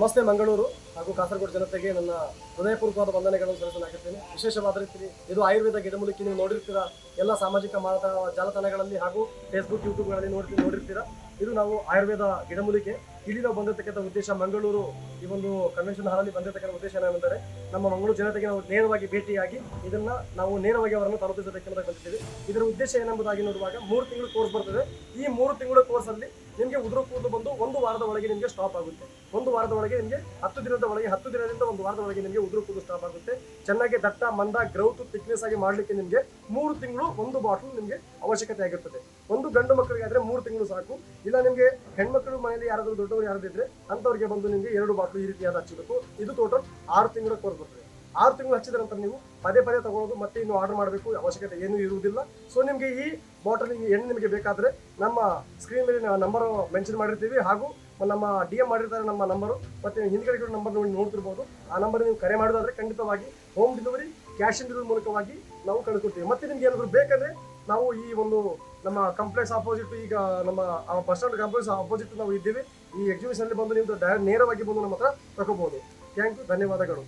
ನಮಸ್ತೆ ಮಂಗಳೂರು ಹಾಗೂ ಕಾಸರಗೋಡು ಜನತೆಗೆ ನನ್ನ ಹೃದಯಪೂರ್ವಕವಾದ ವಂದನೆಗಳನ್ನು ಸಲ್ಲಿಸಲಾಗುತ್ತೇನೆ. ವಿಶೇಷವಾದ ರೀತಿಯಲ್ಲಿ ಇದು ಆಯುರ್ವೇದ ಗಿಡಮೂಲಿಕೆ. ನೀವು ನೋಡಿರ್ತೀರ ಎಲ್ಲ ಸಾಮಾಜಿಕ ಜಾಲತಾಣಗಳಲ್ಲಿ ಹಾಗೂ ಫೇಸ್ಬುಕ್ ಯೂಟ್ಯೂಬ್ಗಳಲ್ಲಿ ನೋಡಿರ್ತೀರಾ. ಇದು ನಾವು ಆಯುರ್ವೇದ ಗಿಡಮೂಲಿಕೆ. ಇಲ್ಲಿ ನಾವು ಬಂದಿರತಕ್ಕಂಥ ಉದ್ದೇಶ, ಮಂಗಳೂರು ಈ ಒಂದು ಕನ್ವೆನ್ಷನ್ ಹಾಲಲ್ಲಿ ಬಂದಿರತಕ್ಕಂಥ ಉದ್ದೇಶ ಏನೆಂದರೆ, ನಮ್ಮ ಮಂಗಳೂರು ಜನತೆಗೆ ನಾವು ನೇರವಾಗಿ ಭೇಟಿಯಾಗಿ ಇದನ್ನ ನಾವು ನೇರವಾಗಿ ಅವರನ್ನು ತಲುಪಿಸಬೇಕೆಂದು ಬಂದಿದ್ದೀವಿ. ಇದರ ಉದ್ದೇಶ ಏನೆಂಬುದಾಗಿ ನೋಡುವಾಗ 3 ತಿಂಗಳು ಕೋರ್ಸ್ ಬರ್ತದೆ. ಈ 3 ತಿಂಗಳ ಕೋರ್ಸಲ್ಲಿ ನಿಮಗೆ ಉದುರು ಕೂದಲು ಬಂದು 1 ವಾರದ ಒಳಗೆ ನಿಮಗೆ ಸ್ಟಾಪ್ ಆಗುತ್ತೆ. 1 ವಾರದ ಒಳಗೆ ನಿಮಗೆ 10 ದಿನದ ಒಳಗೆ 10 ದಿನದಿಂದ 1 ವಾರದ ಒಳಗೆ ನಿಮಗೆ ಉದುರು ಕೂದಲು ಸ್ಟಾಪ್ ಆಗುತ್ತೆ. ಚೆನ್ನಾಗಿ ದಟ್ಟ ಮಂದ ಗ್ರೌತ್ ಥಿಕ್ನೆಸ್ ಆಗಿ ಮಾಡಲಿಕ್ಕೆ ನಿಮಗೆ 3 ತಿಂಗಳು 1 ಬಾಟಲ್ ನಿಮಗೆ ಅವಶ್ಯಕತೆ ಆಗಿರ್ತದೆ. ಒಂದು ಗಂಡು ಮಕ್ಕಳಿಗೆ ಆದ್ರೆ 3 ತಿಂಗಳು ಸಾಕು. ಇಲ್ಲ ನಿಮಗೆ ಹೆಣ್ಮಕ್ಳು ಮನೆಯಲ್ಲಿ ಯಾರಾದರೂ ದೊಡ್ಡವರು ಯಾರಾದ್ರೂ ಇದ್ರೆ ಅಂತವರಿಗೆ ಬಂದು ನಿಮಗೆ 2 ಬಾಟಲ್ ಈ ರೀತಿಯಾದ ಹಚ್ಚಬೇಕು. ಇದು ಟೋಟಲ್ 6 ತಿಂಗಳ ಕೋರ್ಸ್ ಬರ್ತದೆ. 6 ತಿಂಗಳು ಹಚ್ಚಿದ ನಂತರ ನೀವು ಪದೇ ತಗೊಳ್ಳೋದು ಮತ್ತೆ ಇನ್ನು ಆರ್ಡರ್ ಮಾಡಬೇಕು ಅವಶ್ಯಕತೆ ಏನೂ ಇರುವುದಿಲ್ಲ. ಸೊ ನಿಮಗೆ ಈ ಬಾಟಲ್ ಎಣ್ಣೆ ನಿಮಗೆ ಬೇಕಾದ್ರೆ ನಮ್ಮ ಸ್ಕ್ರೀನ್ ಮೇಲೆ ನಂಬರ್ ಮೆನ್ಷನ್ ಮಾಡಿರ್ತೀವಿ, ಹಾಗೂ ನಮ್ಮ DM ಮಾಡಿರ್ತಾರೆ ನಮ್ಮ ನಂಬರು, ಮತ್ತೆ ಹಿಂದ್ಗಡೆ ನಂಬರ್ ನೋಡ್ತಿರ್ಬೋದು. ಆ ನಂಬರ್ ನೀವು ಕರೆ ಮಾಡೋದಾದ್ರೆ ಖಂಡಿತವಾಗಿ home delivery, cash on delivery ಮೂಲಕವಾಗಿ ನಾವು ಕಳಿಸ್ಕೊಡ್ತೀವಿ. ಮತ್ತೆ ನಿಮ್ಗೆ ಏನಾದರೂ ಬೇಕಂದ್ರೆ ನಾವು ಈ ಒಂದು ನಮ್ಮ ಕಾಂಪ್ಲೆಕ್ಸ್ ಆಪೋಸಿಟ್, ಈಗ ನಮ್ಮ ಬಸ್ ಸ್ಟ್ಯಾಂಡ್ ಕಾಂಪ್ಲೆಕ್ಸ್ ಆಪೋಸಿಟ್ ನಾವು ಇದ್ದೀವಿ. ಈ ಎಕ್ಸಿಬಿಷನ್ ಅಲ್ಲಿ ಬಂದು ನೀವು ನೇರವಾಗಿ ಬಂದು ನಮ್ಮ ಹತ್ರ ತಗೋಬಹುದು. ಥ್ಯಾಂಕ್ ಯು, ಧನ್ಯವಾದಗಳು.